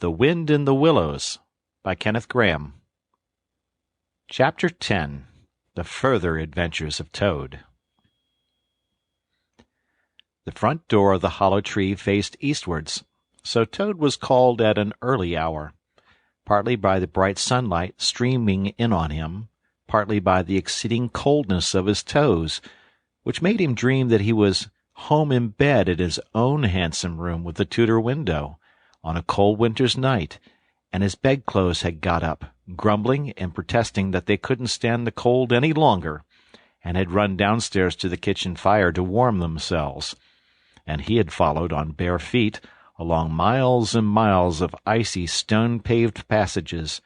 The Wind in the Willows by Kenneth Grahame. Chapter 10. The Further Adventures of Toad. The front door of the hollow tree faced eastwards, so Toad was called at an early hour, partly by the bright sunlight streaming in on him, partly by the exceeding coldness of his toes, which made him dream that he was home in bed at his own handsome room with the Tudor window, on a cold winter's night, and his bedclothes had got up, grumbling and protesting that they couldn't stand the cold any longer, and had run downstairs to the kitchen fire to warm themselves, and he had followed on bare feet along miles and miles of icy stone-paved passages,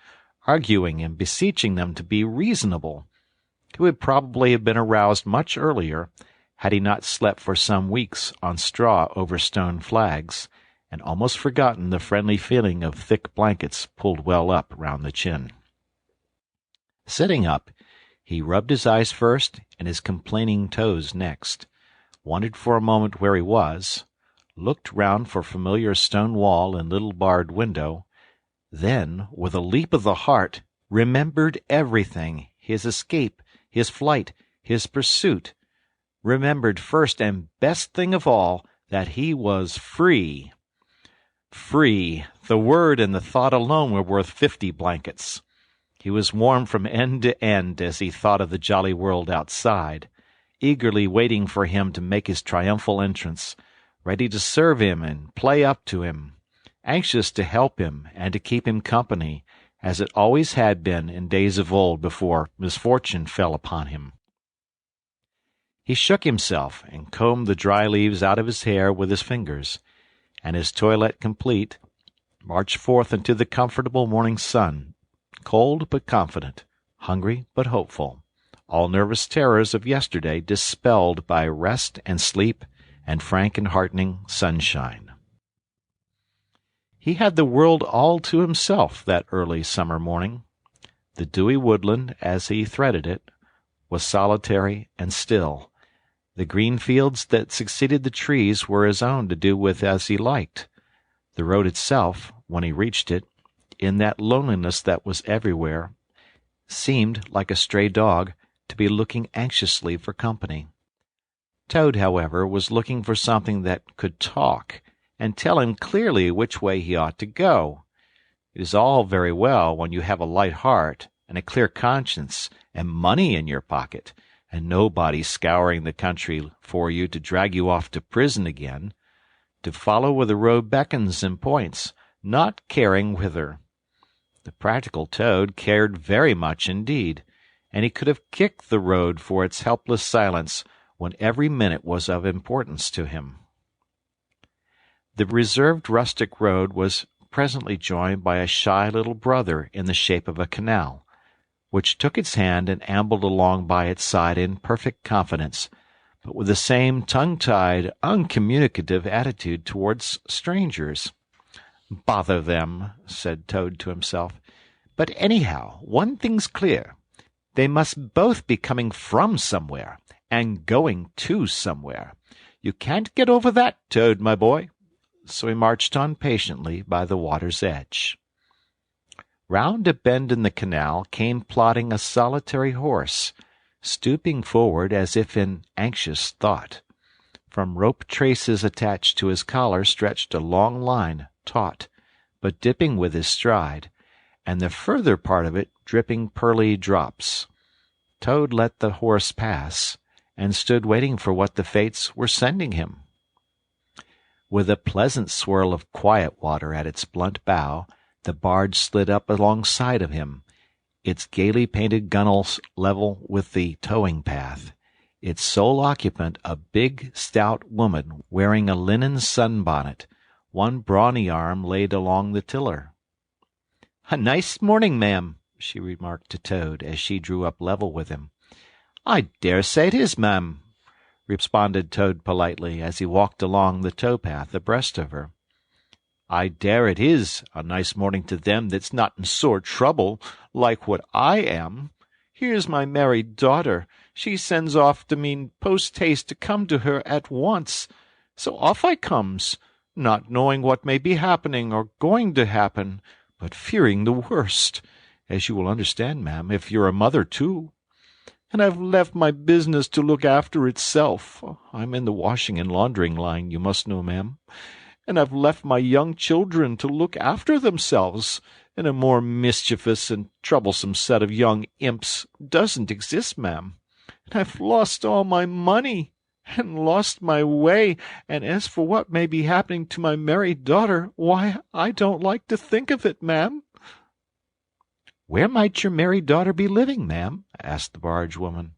arguing and beseeching them to be reasonable. He would probably have been aroused much earlier, had he not slept for some weeks on straw over stone flags, and almost forgotten the friendly feeling of thick blankets pulled well up round the chin. Sitting up, he rubbed his eyes first and his complaining toes next, wondered for a moment where he was, looked round for familiar stone wall and little barred window, then, with a leap of the heart, remembered everything, his escape, his flight, his pursuit, remembered first and best thing of all, that he was free. Free! The word and the thought alone were worth 50 blankets. He was warm from end to end as he thought of the jolly world outside, eagerly waiting for him to make his triumphal entrance, ready to serve him and play up to him, anxious to help him and to keep him company, as it always had been in days of old before misfortune fell upon him. He shook himself and combed the dry leaves out of his hair with his fingers, and his toilette complete, marched forth into the comfortable morning sun, cold but confident, hungry but hopeful, all nervous terrors of yesterday dispelled by rest and sleep and frank and heartening sunshine. He had the world all to himself that early summer morning. The dewy woodland, as he threaded it, was solitary and still. The green fields that succeeded the trees were his own to do with as he liked. The road itself, when he reached it, in that loneliness that was everywhere, seemed, like a stray dog, to be looking anxiously for company. Toad, however, was looking for something that could talk, and tell him clearly which way he ought to go. It is all very well when you have a light heart, and a clear conscience, and money in your pocket, and nobody scouring the country for you to drag you off to prison again, to follow where the road beckons and points, not caring whither. The practical Toad cared very much indeed, and he could have kicked the road for its helpless silence when every minute was of importance to him. The reserved rustic road was presently joined by a shy little brother in the shape of a canal, which took its hand and ambled along by its side in perfect confidence, but with the same tongue-tied, uncommunicative attitude towards strangers. "Bother them," said Toad to himself. "But anyhow, one thing's clear. They must both be coming from somewhere, and going to somewhere. You can't get over that, Toad, my boy." So he marched on patiently by the water's edge. Round a bend in the canal came plodding a solitary horse, stooping forward as if in anxious thought. From rope traces attached to his collar stretched a long line, taut, but dipping with his stride, and the further part of it dripping pearly drops. Toad let the horse pass, and stood waiting for what the fates were sending him. With a pleasant swirl of quiet water at its blunt bow, the barge slid up alongside of him, its gaily painted gunwales level with the towing path, its sole occupant a big, stout woman wearing a linen sunbonnet, one brawny arm laid along the tiller. "A nice morning, ma'am," she remarked to Toad as she drew up level with him. "I dare say it is, ma'am," responded Toad politely as he walked along the tow-path abreast of her. "I dare it is a nice morning to them that's not in sore trouble, like what I am. Here's my married daughter. She sends off to me post-haste to come to her at once. So off I comes. not knowing what may be happening or going to happen, but fearing the worst, as you will understand, ma'am, if you're a mother too. And I've left my business to look after itself. I'm in the washing and laundering line, you must know, ma'am. And I've left my young children to look after themselves, and a more mischievous and troublesome set of young imps doesn't exist, ma'am. And I've lost all my money, and lost my way, and as for what may be happening to my married daughter, why, I don't like to think of it, ma'am." "Where might your married daughter be living, ma'am?" asked the barge woman.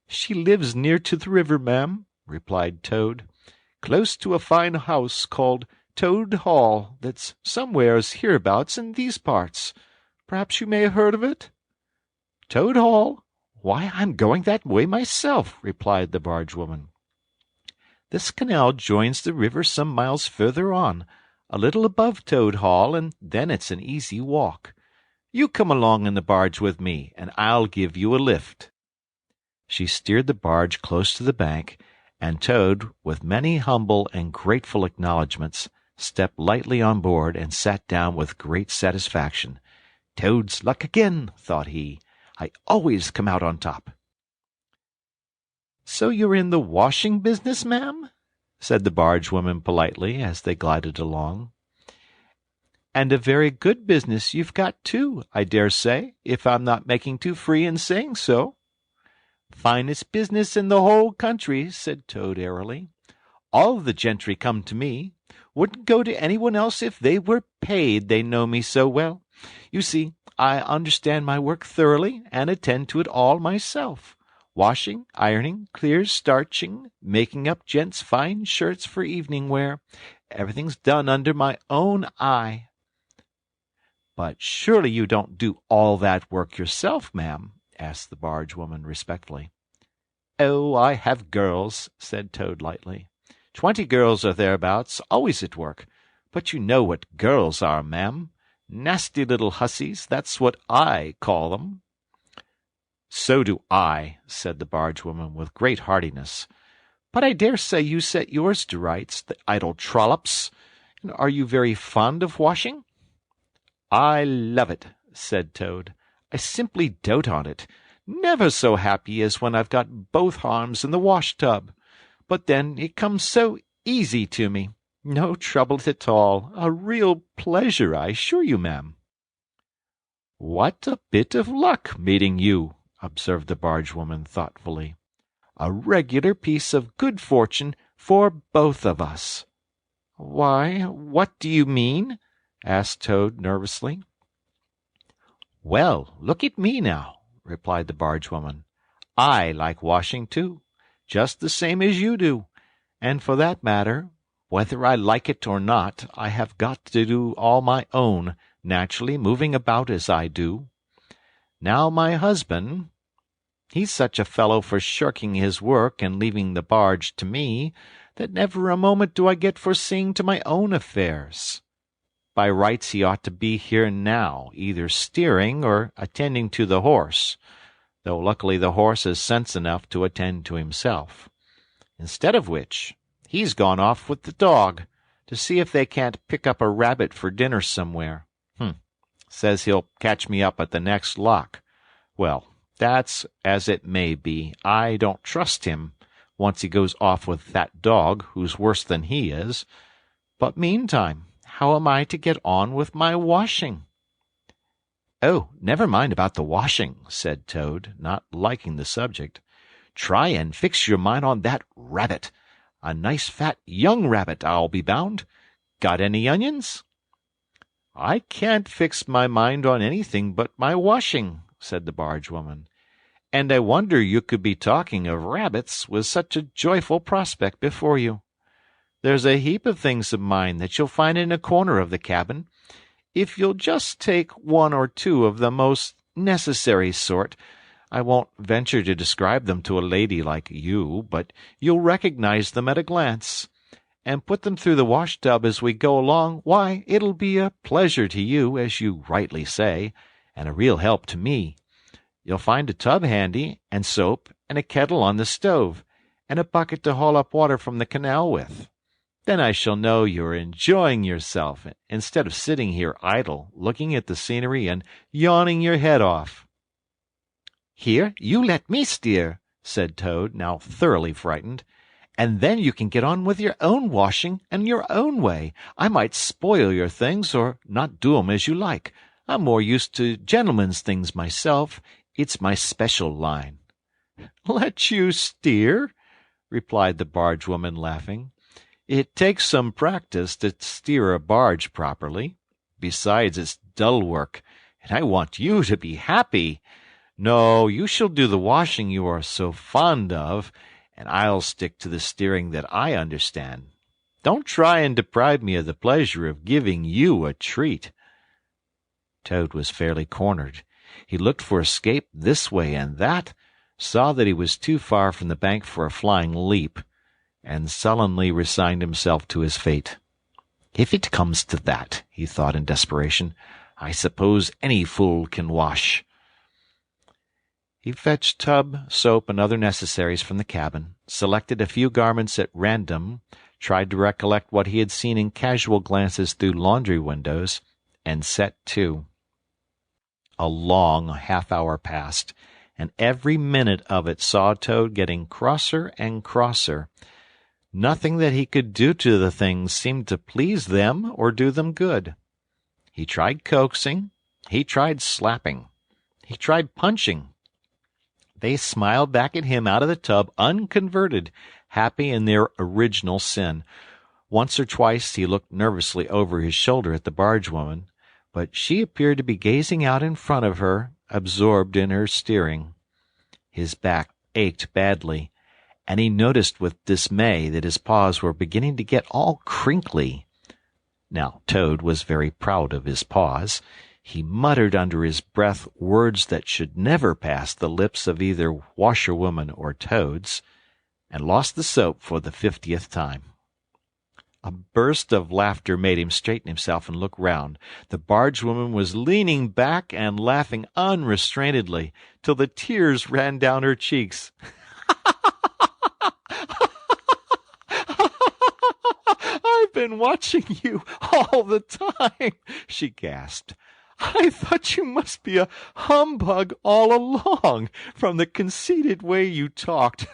"She lives near to the river, ma'am," replied Toad, "close to a fine house called Toad Hall, that's somewheres hereabouts in these parts. Perhaps you may have heard of it?" "Toad Hall? Why, I'm going that way myself," replied the barge woman. "This canal joins the river some miles further on, a little above Toad Hall, and then it's an easy walk. You come along in the barge with me, and I'll give you a lift." She steered the barge close to the bank, and Toad, with many humble and grateful acknowledgments, stepped lightly on board and sat down with great satisfaction. "Toad's luck again," thought he. "I always come out on top." "So you're in the washing business, ma'am?" said the barge woman politely, as they glided along. "And a very good business you've got, too, I dare say, if I'm not making too free in saying so." "Finest business in the whole country," said Toad airily. "All the gentry come to me. Wouldn't go to anyone else if they were paid, they know me so well. You see, I understand my work thoroughly, and attend to it all myself. Washing, ironing, clear starching, making up gents' fine shirts for evening wear. Everything's done under my own eye." "But surely you don't do all that work yourself, ma'am?" asked the barge woman respectfully. "Oh, I have girls," said Toad lightly. 20 girls or thereabouts, always at work. But you know what girls are, ma'am. Nasty little hussies, that's what I call them." "So do I," said the barge woman with great heartiness. "But I dare say you set yours to rights, the idle trollops. And are you very fond of washing?" "I love it," said Toad. "I simply dote on it. Never so happy as when I've got both arms in the wash-tub. But then it comes so easy to me. No trouble at all. A real pleasure, I assure you, ma'am." "What a bit of luck meeting you," observed the barge woman thoughtfully. "A regular piece of good fortune for both of us." "Why, what do you mean?" asked Toad nervously. "Well, look at me now," replied the barge woman. "I like washing too, just the same as you do, and for that matter, whether I like it or not, I have got to do all my own, naturally moving about as I do. Now my husband, he's such a fellow for shirking his work and leaving the barge to me, that never a moment do I get for seeing to my own affairs. By rights he ought to be here now, either steering or attending to the horse, though luckily the horse has sense enough to attend to himself. Instead of which, he's gone off with the dog, to see if they can't pick up a rabbit for dinner somewhere. Says he'll catch me up at the next lock. Well, that's as it may be. I don't trust him, once he goes off with that dog, who's worse than he is. But meantime, how am I to get on with my washing?" "Oh, never mind about the washing," said Toad, not liking the subject. "Try and fix your mind on that rabbit. A nice fat young rabbit, I'll be bound. Got any onions?" "I can't fix my mind on anything but my washing," said the barge woman. "And I wonder you could be talking of rabbits with such a joyful prospect before you. There's a heap of things of mine that you'll find in a corner of the cabin. If you'll just take one or two of the most necessary sort, I won't venture to describe them to a lady like you, but you'll recognize them at a glance, and put them through the wash-tub as we go along, why, it'll be a pleasure to you, as you rightly say, and a real help to me. You'll find a tub handy, and soap, and a kettle on the stove, and a bucket to haul up water from the canal with. Then I shall know you're enjoying yourself, instead of sitting here idle, looking at the scenery and yawning your head off." "Here, you let me steer," said Toad, now thoroughly frightened, "and then you can get on with your own washing and your own way. I might spoil your things, or not do 'em as you like. I'm more used to gentlemen's things myself. It's my special line." "Let you steer?" replied the barge woman, laughing. "It takes some practice to steer a barge properly. Besides, it's dull work, and I want you to be happy. No, you shall do the washing you are so fond of, and I'll stick to the steering that I understand. Don't try and deprive me of the pleasure of giving you a treat." Toad was fairly cornered. He looked for escape this way and that, saw that he was too far from the bank for a flying leap, and sullenly resigned himself to his fate. "If it comes to that," he thought in desperation, "I suppose any fool can wash." He fetched tub, soap, and other necessaries from the cabin, selected a few garments at random, tried to recollect what he had seen in casual glances through laundry windows, and set to. A long half-hour passed, and every minute of it saw Toad getting crosser and crosser. Nothing that he could do to the things seemed to please them or do them good. He tried coaxing, he tried slapping, he tried punching. They smiled back at him out of the tub unconverted, happy in their original sin. Once or twice he looked nervously over his shoulder at the barge woman, but she appeared to be gazing out in front of her, absorbed in her steering. His back ached badly, and he noticed with dismay that his paws were beginning to get all crinkly. Now Toad was very proud of his paws. He muttered under his breath words that should never pass the lips of either washerwoman or Toads, and lost the soap for the 50th time. A burst of laughter made him straighten himself and look round. The bargewoman was leaning back and laughing unrestrainedly, till the tears ran down her cheeks. "I've been watching you all the time," she gasped. "I thought you must be a humbug all along, from the conceited way you talked.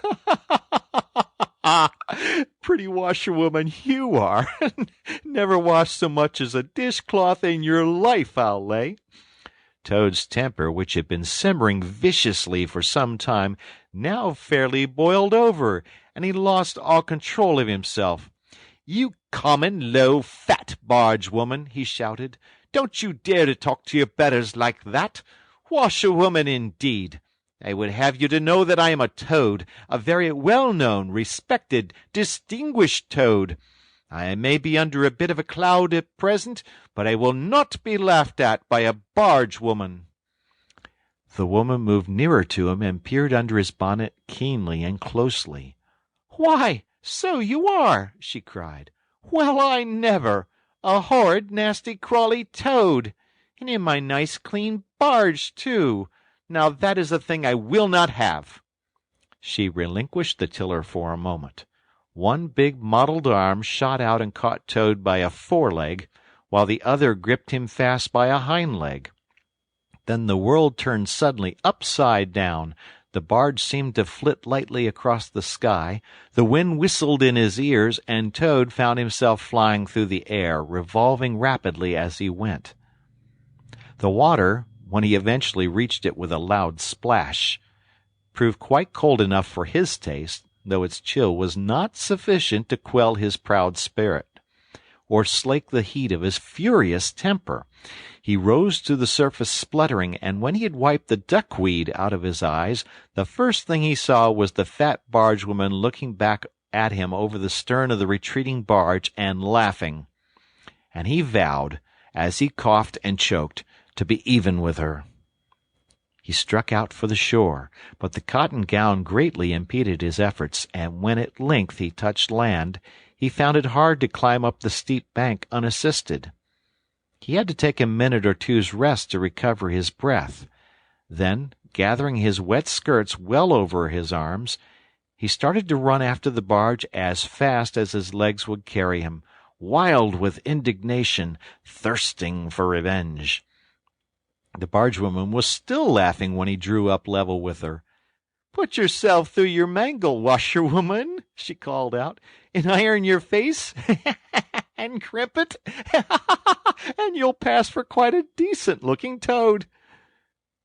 Pretty washerwoman you are. Never washed so much as a dishcloth in your life, I'll lay." Toad's temper, which had been simmering viciously for some time, now fairly boiled over, and he lost all control of himself. "You common, low, fat barge-woman," he shouted, "don't you dare to talk to your betters like that. Washerwoman, indeed! I would have you to know that I am a Toad, a very well-known, respected, distinguished Toad. I may be under a bit of a cloud at present, but I will not be laughed at by a barge-woman." The woman moved nearer to him and peered under his bonnet keenly and closely. "Why, so you are!" she cried. "Well, I never! A horrid, nasty, crawly Toad! And in my nice, clean barge, too! Now that is a thing I will not have." She relinquished the tiller for a moment. One big mottled arm shot out and caught Toad by a foreleg, while the other gripped him fast by a hind leg. Then the world turned suddenly upside down. The barge seemed to flit lightly across the sky, the wind whistled in his ears, and Toad found himself flying through the air, revolving rapidly as he went. The water, when he eventually reached it with a loud splash, proved quite cold enough for his taste, though its chill was not sufficient to quell his proud spirit, or slake the heat of his furious temper. He rose to the surface spluttering, and when he had wiped the duckweed out of his eyes, the first thing he saw was the fat bargewoman looking back at him over the stern of the retreating barge and laughing. And he vowed, as he coughed and choked, to be even with her. He struck out for the shore, but the cotton gown greatly impeded his efforts, and when at length he touched land, he found it hard to climb up the steep bank unassisted. He had to take a minute or two's rest to recover his breath. Then, gathering his wet skirts well over his arms, He started to run after the barge as fast as his legs would carry him, wild with indignation, thirsting for revenge. The bargewoman was still laughing when he drew up level with her. "Put yourself through your mangle, washerwoman," she called out, "and iron your face, and crimp it, and you'll pass for quite a decent-looking toad."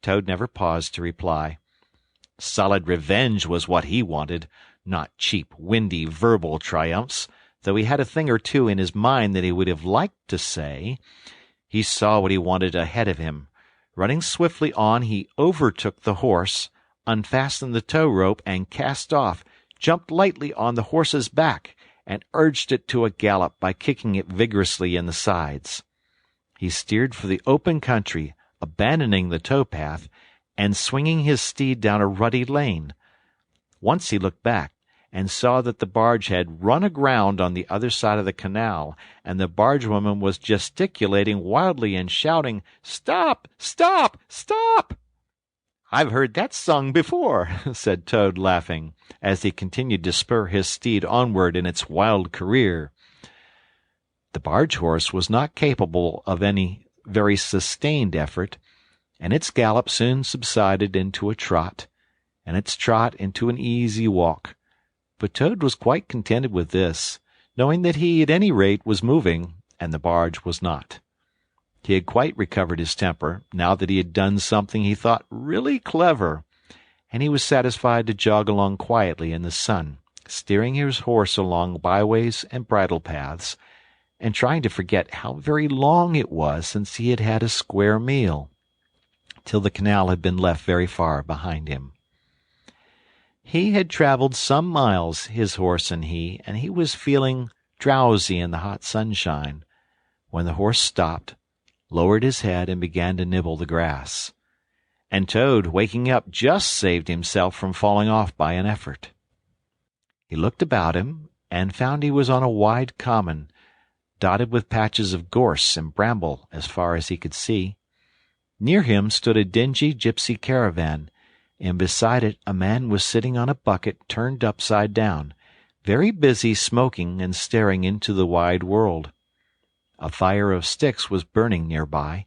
Toad never paused to reply. Solid revenge was what he wanted, not cheap, windy, verbal triumphs, though he had a thing or two in his mind that he would have liked to say. He saw what he wanted ahead of him. Running swiftly on, he overtook the horse, unfastened the tow rope, and cast off, jumped lightly on the horse's back, and urged it to a gallop by kicking it vigorously in the sides. He steered for the open country, abandoning the tow-path, and swinging his steed down a rutty lane. Once he looked back, and saw that the barge had run aground on the other side of the canal, and the bargewoman was gesticulating wildly and shouting, "Stop! Stop! Stop!" "I've heard that sung before," said Toad, laughing, as he continued to spur his steed onward in its wild career. The barge horse was not capable of any very sustained effort, and its gallop soon subsided into a trot, and its trot into an easy walk. But Toad was quite contented with this, knowing that he at any rate was moving, and the barge was not. He had quite recovered his temper, now that he had done something he thought really clever, and he was satisfied to jog along quietly in the sun, steering his horse along byways and bridle paths, and trying to forget how very long it was since he had had a square meal, till the canal had been left very far behind him. He had travelled some miles, his horse and he was feeling drowsy in the hot sunshine, when the horse stopped, lowered his head, and began to nibble the grass. And Toad, waking up, just saved himself from falling off by an effort. He looked about him, and found he was on a wide common, dotted with patches of gorse and bramble as far as he could see. Near him stood a dingy gypsy caravan, and beside it a man was sitting on a bucket turned upside down, very busy smoking and staring into the wide world. A fire of sticks was burning near by,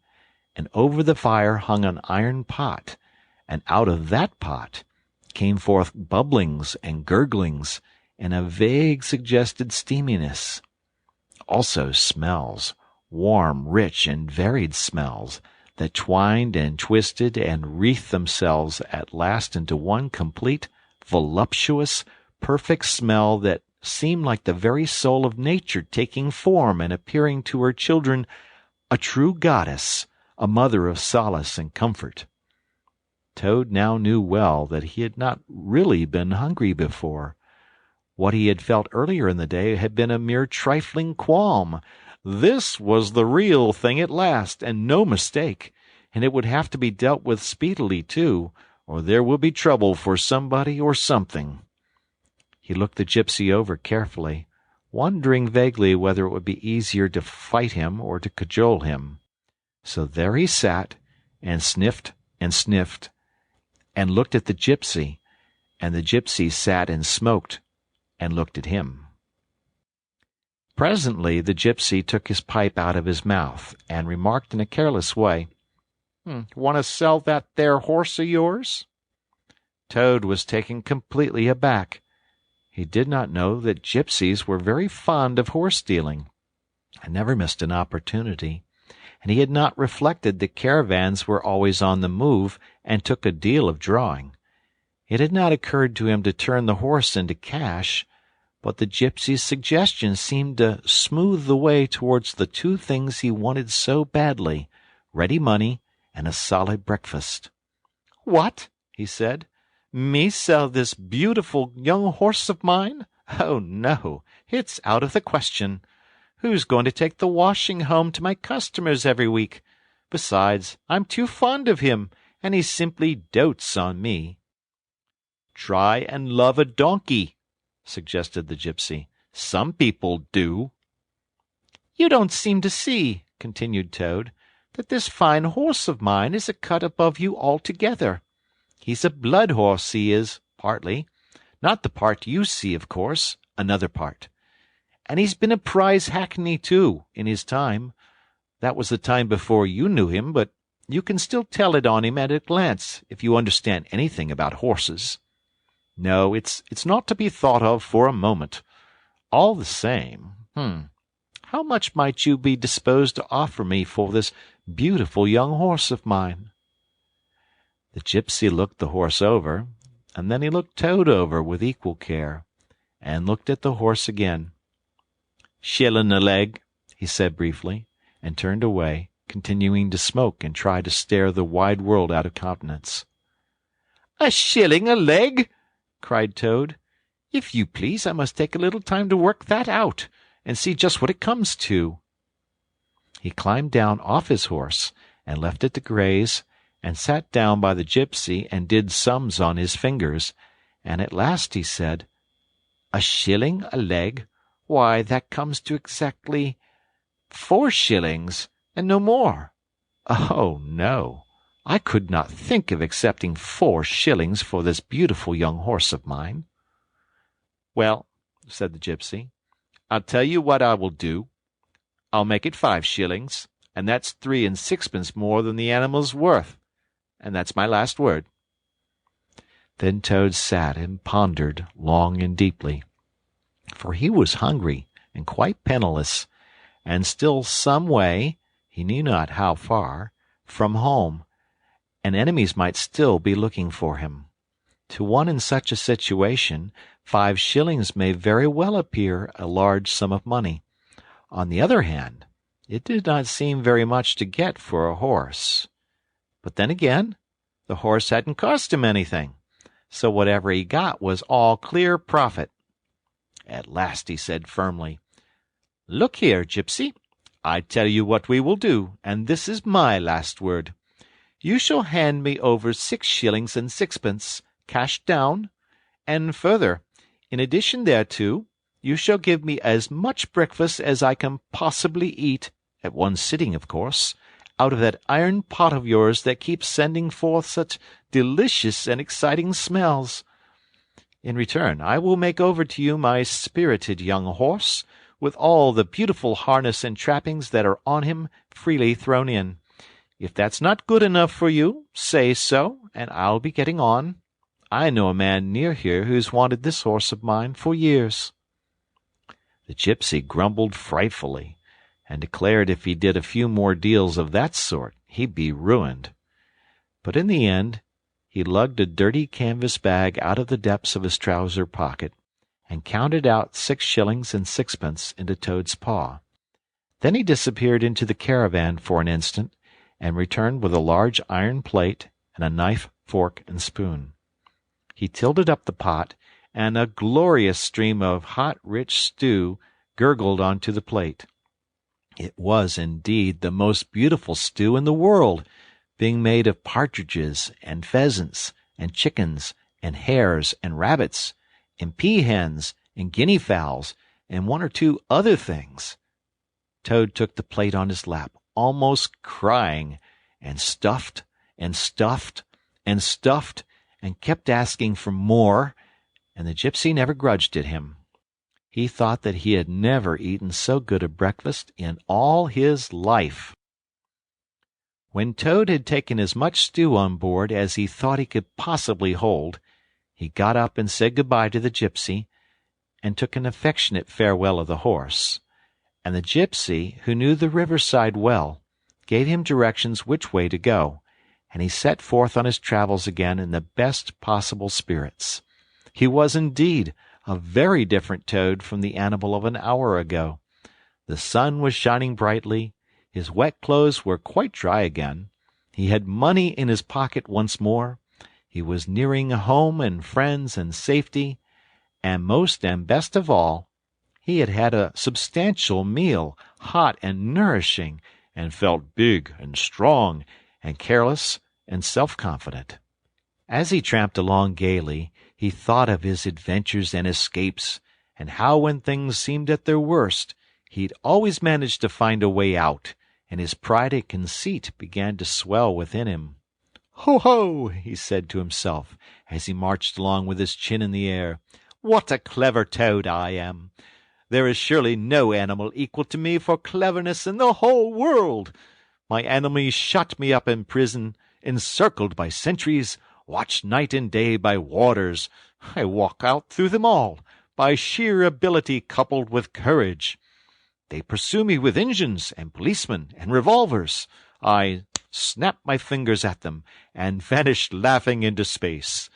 and over the fire hung an iron pot, and out of that pot came forth bubblings and gurglings, and a vague suggested steaminess. Also smells, warm, rich, and varied smells, that twined and twisted and wreathed themselves at last into one complete, voluptuous, perfect smell that seemed like the very soul of nature taking form and appearing to her children a true goddess, a mother of solace and comfort. Toad now knew well that he had not really been hungry before. What he had felt earlier in the day had been a mere trifling qualm. This was the real thing at last, and no mistake, and it would have to be dealt with speedily, too, or there will be trouble for somebody or something. He looked the gypsy over carefully, wondering vaguely whether it would be easier to fight him or to cajole him. So there he sat, and sniffed, and looked at the gypsy, and the gypsy sat and smoked, and looked at him. Presently the gypsy took his pipe out of his mouth, and remarked in a careless way, "Want to sell that there horse of yours?" Toad was taken completely aback. He did not know that gypsies were very fond of horse-dealing, and never missed an opportunity, and he had not reflected that caravans were always on the move and took a deal of drawing. It had not occurred to him to turn the horse into cash, but the gypsy's suggestion seemed to smooth the way towards the two things he wanted so badly, ready money and a solid breakfast. "What?" he said. "Me sell this beautiful young horse of mine? Oh, no, it's out of the question. Who's going to take the washing home to my customers every week? Besides, I'm too fond of him, and he simply dotes on me." "Try and love a donkey," suggested the gypsy. "Some people do." "You don't seem to see," continued Toad, "that this fine horse of mine is a cut above you altogether. He's a blood horse, he is, partly. Not the part you see, of course, another part. And he's been a prize hackney, too, in his time. That was the time before you knew him, but you can still tell it on him at a glance, if you understand anything about horses. No, it's not to be thought of for a moment. All the same, how much might you be disposed to offer me for this beautiful young horse of mine?" The gypsy looked the horse over, and then he looked Toad over with equal care, and looked at the horse again. "Shillin' a leg," he said briefly, and turned away, continuing to smoke and try to stare the wide world out of countenance. "A shilling a leg!" cried Toad. "If you please, I must take a little time to work that out, and see just what it comes to." He climbed down off his horse, and left it to graze, and sat down by the gypsy and did sums on his fingers, and at last he said, "A shilling a leg? Why, that comes to exactly 4 shillings, and no more. Oh, no, I could not think of accepting 4 shillings for this beautiful young horse of mine." "Well," said the gypsy, "I'll tell you what I will do. I'll make it 5 shillings, and that's 3 and 6pence more than the animal's worth, and that's my last word." Then Toad sat and pondered long and deeply, for he was hungry and quite penniless, and still some way, he knew not how far, from home, and enemies might still be looking for him. To one in such a situation, 5 shillings may very well appear a large sum of money. On the other hand, it did not seem very much to get for a horse. But then again, the horse hadn't cost him anything, so whatever he got was all clear profit. At last he said firmly, "Look here, gypsy, I tell you what we will do, and this is my last word. You shall hand me over 6 shillings and 6pence, cash down, and further, in addition thereto, you shall give me as much breakfast as I can possibly eat, at one sitting, of course, out of that iron pot of yours that keeps sending forth such delicious and exciting smells. In return, I will make over to you my spirited young horse, with all the beautiful harness and trappings that are on him freely thrown in. If that's not good enough for you, say so, and I'll be getting on. I know a man near here who's wanted this horse of mine for years." The gypsy grumbled frightfully, and declared if he did a few more deals of that sort, he'd be ruined. But in the end, he lugged a dirty canvas bag out of the depths of his trouser pocket, and counted out 6 shillings and 6pence into Toad's paw. Then he disappeared into the caravan for an instant, and returned with a large iron plate and a knife, fork, and spoon. He tilted up the pot, and a glorious stream of hot, rich stew gurgled onto the plate. It was, indeed, the most beautiful stew in the world, being made of partridges and pheasants and chickens and hares and rabbits and peahens and guinea fowls and 1 or 2 other things. Toad took the plate on his lap, almost crying, and stuffed and stuffed and stuffed, and kept asking for more, and the gypsy never grudged it him. He thought that he had never eaten so good a breakfast in all his life. When Toad had taken as much stew on board as he thought he could possibly hold, he got up and said good-bye to the gypsy, and took an affectionate farewell of the horse. And the gypsy, who knew the riverside well, gave him directions which way to go, and he set forth on his travels again in the best possible spirits. He was indeed a very different Toad from the animal of an hour ago. The sun was shining brightly, his wet clothes were quite dry again, he had money in his pocket once more, he was nearing home and friends and safety, and most and best of all, he had had a substantial meal, hot and nourishing, and felt big and strong and careless and self-confident. As he tramped along gaily, he thought of his adventures and escapes, and how when things seemed at their worst, he'd always managed to find a way out, and his pride and conceit began to swell within him. "Ho, ho!" he said to himself, as he marched along with his chin in the air. "What a clever toad I am! There is surely no animal equal to me for cleverness in the whole world. My enemies shut me up in prison, encircled by sentries, watched night and day by warders. I walk out through them all, by sheer ability coupled with courage. They pursue me with engines and policemen and revolvers. I snap my fingers at them, and vanish laughing into space.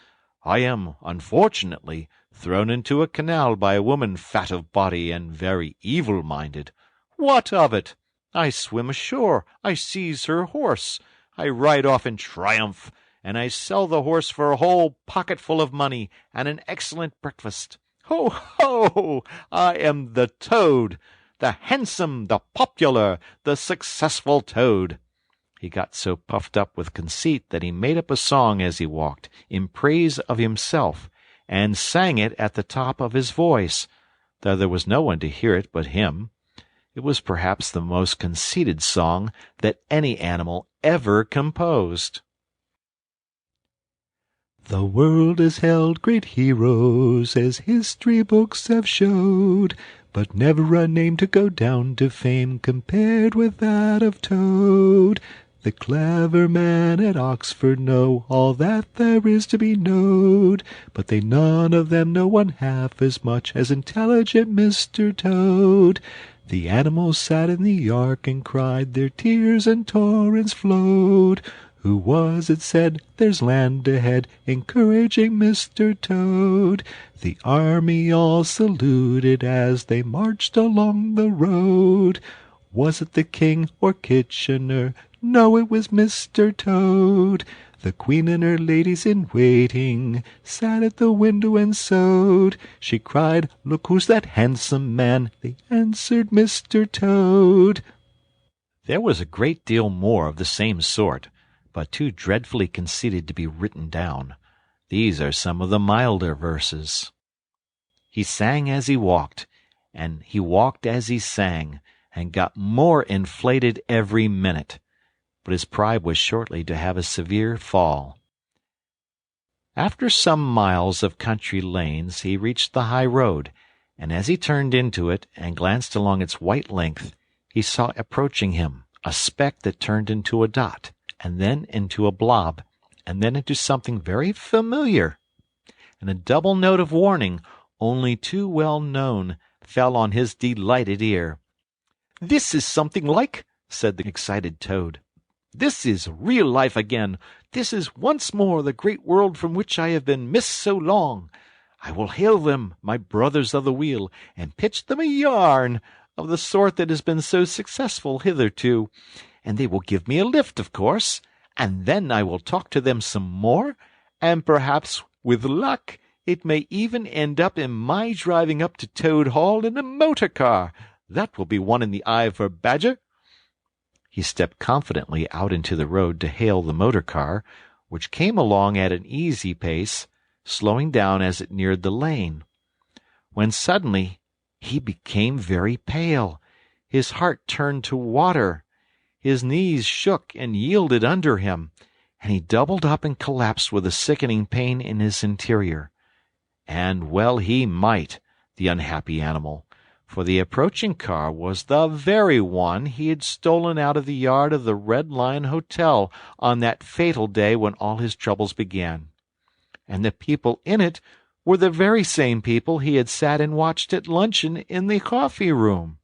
I am, unfortunately, thrown into a canal by a woman fat of body and very evil-minded. What of it? I swim ashore, I seize her horse, I ride off in triumph, and I sell the horse for a whole pocketful of money and an excellent breakfast. Ho, ho! I am the toad, the handsome, the popular, the successful toad." He got so puffed up with conceit that he made up a song as he walked, in praise of himself, and sang it at the top of his voice, though there was no one to hear it but him. It was perhaps the most conceited song that any animal ever composed. The world has held great heroes, as history books have showed, but never a name to go down to fame compared with that of Toad. The clever men at Oxford know all that there is to be knowed, but they none of them know one half as much as intelligent Mr. Toad. The animals sat in the ark and cried, their tears and torrents flowed. Who was it said, "There's land ahead," encouraging Mr. Toad? The army all saluted as they marched along the road. Was it the King or Kitchener? No, it was Mr. Toad. The Queen and her ladies in waiting sat at the window and sewed. She cried, "Look who's that handsome man?" They answered, "Mr. Toad." There was a great deal more of the same sort, but too dreadfully conceited to be written down. These are some of the milder verses. He sang as he walked, and he walked as he sang, and got more inflated every minute. But his pride was shortly to have a severe fall. After some miles of country lanes he reached the high road, and as he turned into it and glanced along its white length, he saw approaching him a speck that turned into a dot, and then into a blob, and then into something very familiar. And a double note of warning, only too well known, fell on his delighted ear. "This is something like," said the excited Toad. "This is real life again. This is once more the great world from which I have been missed so long. I will hail them, my brothers of the wheel, and pitch them a yarn of the sort that has been so successful hitherto, and they will give me a lift, of course, and then I will talk to them some more, and perhaps, with luck, it may even end up in my driving up to Toad Hall in a motor car. That will be one in the eye for Badger." He stepped confidently out into the road to hail the motor car, which came along at an easy pace, slowing down as it neared the lane, when suddenly he became very pale. His heart turned to water. His knees shook and yielded under him, and he doubled up and collapsed with a sickening pain in his interior. And well he might, the unhappy animal, for the approaching car was the very one he had stolen out of the yard of the Red Lion Hotel on that fatal day when all his troubles began. And the people in it were the very same people he had sat and watched at luncheon in the coffee-room.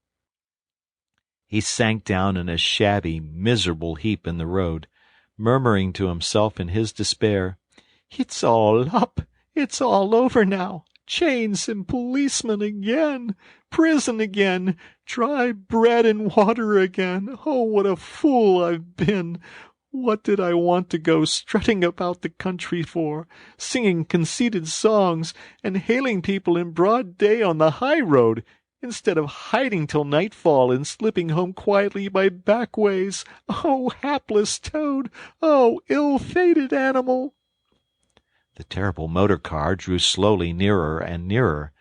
He sank down in a shabby, miserable heap in the road, murmuring to himself in his despair, "It's all up! It's all over now! Chains and policemen again! Prison again! Dry bread and water again! Oh, what a fool I've been! What did I want to go strutting about the country for, singing conceited songs, and hailing people in broad day on the high road, instead of hiding till nightfall and slipping home quietly by back ways? Oh, hapless Toad! Oh, ill-fated animal!" The terrible motor-car drew slowly nearer and nearer,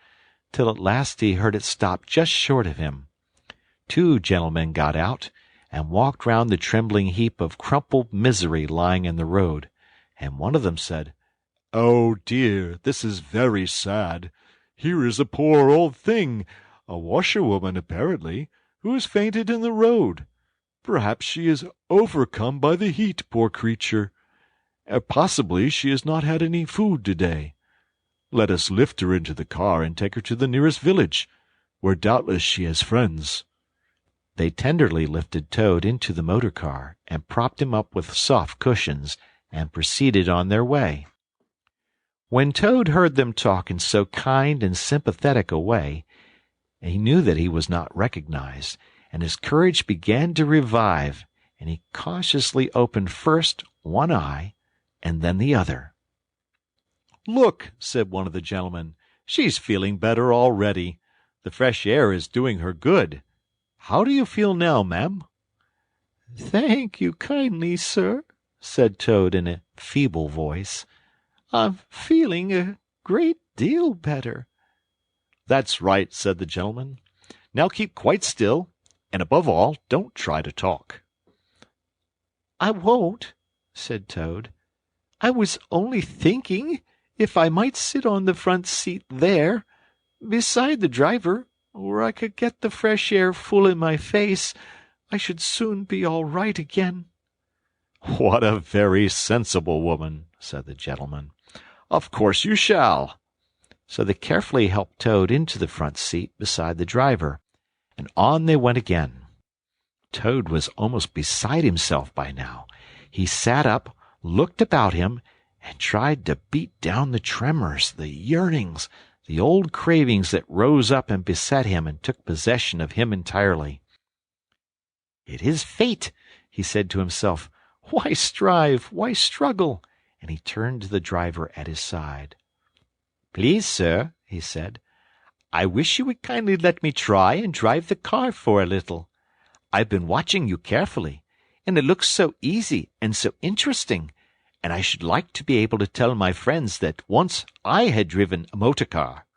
till at last he heard it stop just short of him. Two gentlemen got out and walked round the trembling heap of crumpled misery lying in the road. and one of them said, "Oh dear, this is very sad. Here is a poor old thing, a washerwoman apparently, who has fainted in the road. Perhaps she is overcome by the heat, poor creature. Possibly she has not had any food today. Let us lift her into the car and take her to the nearest village, where doubtless she has friends." They tenderly lifted Toad into the motor car and propped him up with soft cushions and proceeded on their way. When Toad heard them talk in so kind and sympathetic a way, he knew that he was not recognized, and his courage began to revive, and he cautiously opened first one eye and then the other. "Look," said one of the gentlemen, "she's feeling better already. The fresh air is doing her good. How do you feel now, ma'am?" "Thank you kindly, sir," said Toad in a feeble voice. "I'm feeling a great deal better." "That's right," said the gentleman. "Now keep quite still, and above all, don't try to talk." "I won't," said Toad. "I was only thinking if I might sit on the front seat there, beside the driver, where I could get the fresh air full in my face, I should soon be all right again." "What a very sensible woman," said the gentleman. "Of course you shall." So they carefully helped Toad into the front seat beside the driver, and on they went again. Toad was almost beside himself by now. He sat up, looked about him, and tried to beat down the tremors, the yearnings, the old cravings that rose up and beset him and took possession of him entirely. "It is fate," he said to himself. "Why strive? Why struggle?" And he turned to the driver at his side. "Please, sir," he said, "I wish you would kindly let me try and drive the car for a little. I've been watching you carefully, and it looks so easy and so interesting, and I should like to be able to tell my friends that once I had driven a motor car."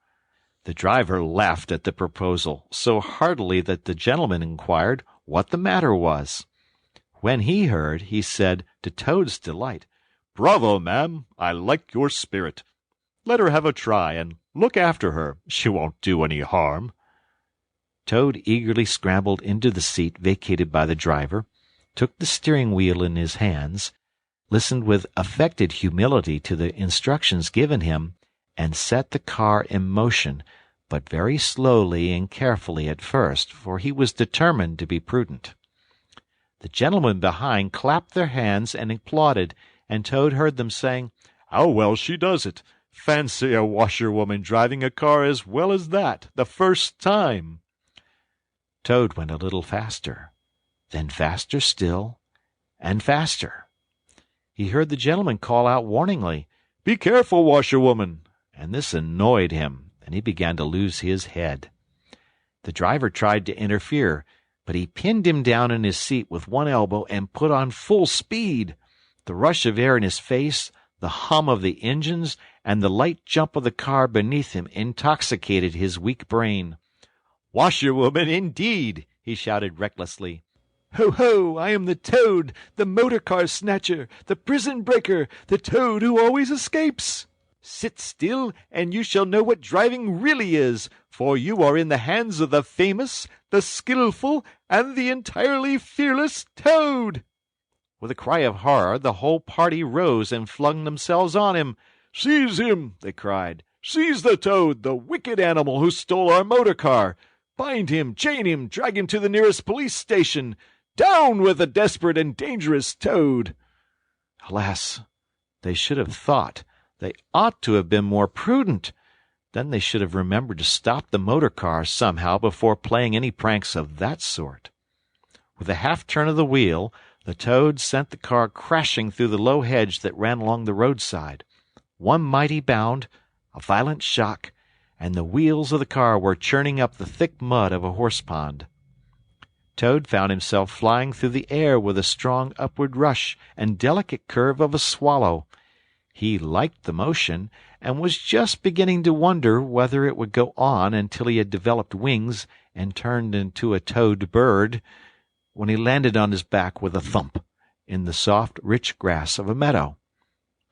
The driver laughed at the proposal so heartily that the gentleman inquired what the matter was. When he heard, he said, to Toad's delight, "Bravo, ma'am! I like your spirit. Let her have a try, and look after her. She won't do any harm." Toad eagerly scrambled into the seat vacated by the driver, took the steering wheel in his hands, listened with affected humility to the instructions given him, and set the car in motion, but very slowly and carefully at first, for he was determined to be prudent. The gentlemen behind clapped their hands and applauded, and Toad heard them saying, "How well she does it! Fancy a washerwoman driving a car as well as that, the first time!" Toad went a little faster, then faster still, and faster. He heard the gentleman call out warningly, "Be careful, washerwoman!" and this annoyed him, and he began to lose his head. The driver tried to interfere, but he pinned him down in his seat with one elbow and put on full speed. The rush of air in his face, the hum of the engines, and the light jump of the car beneath him intoxicated his weak brain. "Washerwoman, indeed!" he shouted recklessly. "Ho, ho! I am the Toad, the motor-car snatcher, the prison-breaker, the Toad who always escapes. Sit still, and you shall know what driving really is, for you are in the hands of the famous, the skillful, and the entirely fearless Toad." With a cry of horror, the whole party rose and flung themselves on him. "Seize him!" they cried. "Seize the Toad, the wicked animal who stole our motor-car! Bind him, chain him, drag him to the nearest police station! Down with the desperate and dangerous Toad!" Alas, they should have thought. They ought to have been more prudent. Then they should have remembered to stop the motor-car somehow before playing any pranks of that sort. With a half-turn of the wheel, the Toad sent the car crashing through the low hedge that ran along the roadside. One mighty bound, a violent shock, and the wheels of the car were churning up the thick mud of a horse-pond. Toad found himself flying through the air with a strong upward rush and delicate curve of a swallow. He liked the motion, and was just beginning to wonder whether it would go on until he had developed wings and turned into a toad bird, when he landed on his back with a thump in the soft, rich grass of a meadow.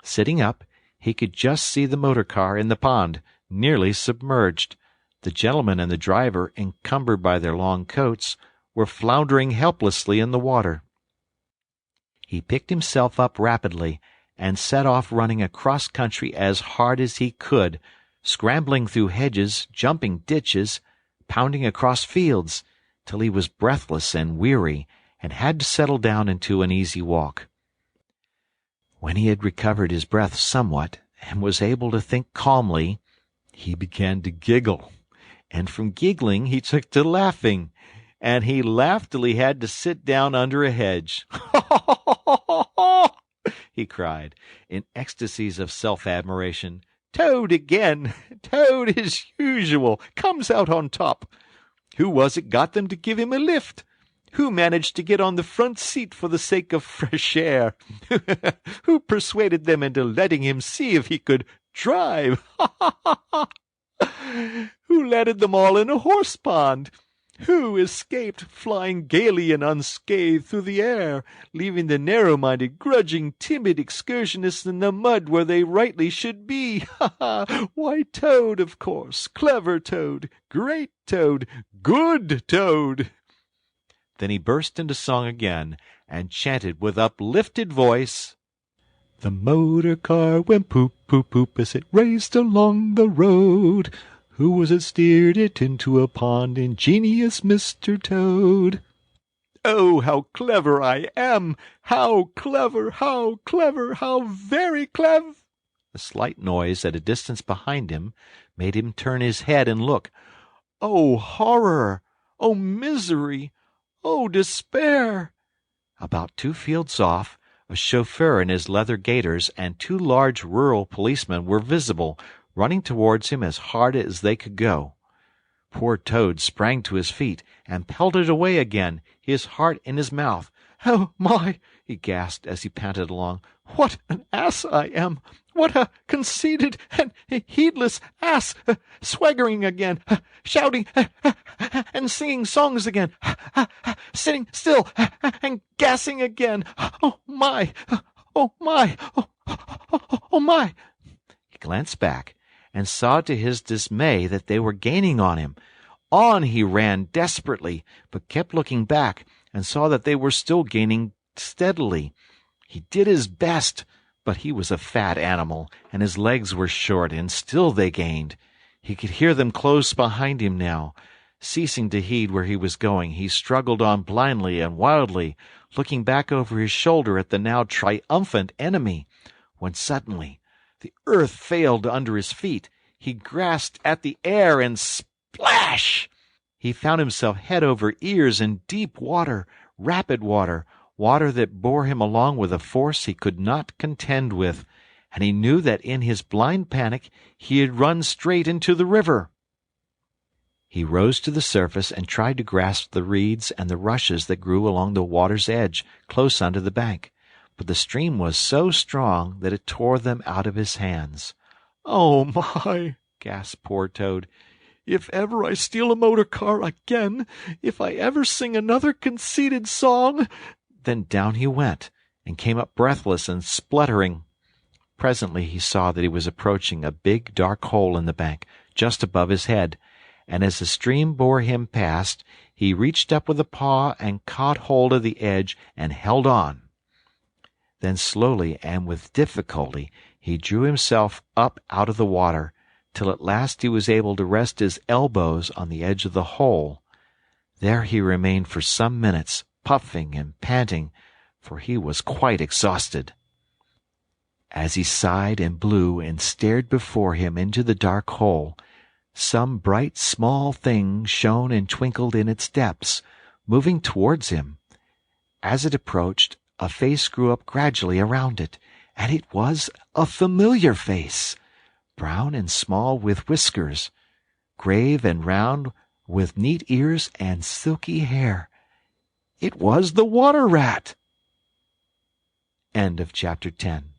Sitting up, he could just see the motor car in the pond, nearly submerged. The gentleman and the driver, encumbered by their long coats, were floundering helplessly in the water. He picked himself up rapidly and set off running across country as hard as he could, scrambling through hedges, jumping ditches, pounding across fields, till he was breathless and weary and had to settle down into an easy walk. When he had recovered his breath somewhat and was able to think calmly, he began to giggle, and from giggling he took to laughing, and he laughed till he had to sit down under a hedge. He cried, in ecstasies of self-admiration. Toad again! Toad, as usual, comes out on top. Who was it got them to give him a lift? Who managed to get on the front seat for the sake of fresh air? Who persuaded them into letting him see if he could drive? Who landed them all in a horse pond? Who escaped flying gaily and unscathed through the air, leaving the narrow-minded, grudging, timid excursionists in the mud where they rightly should be? Why, Toad, of course. Clever Toad. Great Toad. Good Toad. Then he burst into song again, and chanted with uplifted voice, The motor car went poop, poop, poop as it raced along the road. Who was it steered it into a pond? Ingenious Mr. Toad. Oh, how clever I am! How clever, how clever, how very clever! A slight noise at a distance behind him made him turn his head and look. Oh, horror! Oh, misery! Oh, despair! About 2 fields off, a chauffeur in his leather gaiters and 2 large rural policemen were visible, running towards him as hard as they could go. Poor Toad sprang to his feet and pelted away again, his heart in his mouth. "Oh, my!" he gasped as he panted along. "What an ass I am! What a conceited and heedless ass! Swaggering again, shouting and singing songs again, sitting still and gassing again. Oh, my! Oh, my! Oh, my!" He glanced back and saw to his dismay that they were gaining on him. On he ran desperately, but kept looking back and saw that they were still gaining steadily. He did his best, but he was a fat animal, and his legs were short, and still they gained. He could hear them close behind him now. Ceasing to heed where he was going, he struggled on blindly and wildly, looking back over his shoulder at the now triumphant enemy, when suddenly the earth failed under his feet. He grasped at the air, and splash! He found himself head over ears in deep water, rapid water, water that bore him along with a force he could not contend with, and he knew that in his blind panic he had run straight into the river. He rose to the surface and tried to grasp the reeds and the rushes that grew along the water's edge, close under the bank, but the stream was so strong that it tore them out of his hands. "Oh, my!" gasped poor Toad. "If ever I steal a motor car again, if I ever sing another conceited song—" Then down he went, and came up breathless and spluttering. Presently he saw that he was approaching a big dark hole in the bank, just above his head, and as the stream bore him past, he reached up with a paw and caught hold of the edge and held on. Then slowly and with difficulty he drew himself up out of the water, till at last he was able to rest his elbows on the edge of the hole. There he remained for some minutes, puffing and panting, for he was quite exhausted. As he sighed and blew and stared before him into the dark hole, some bright small thing shone and twinkled in its depths, moving towards him. As it approached, a face grew up gradually around it, and it was a familiar face, brown and small with whiskers, grave and round with neat ears and silky hair. It was the water rat. End of chapter 10.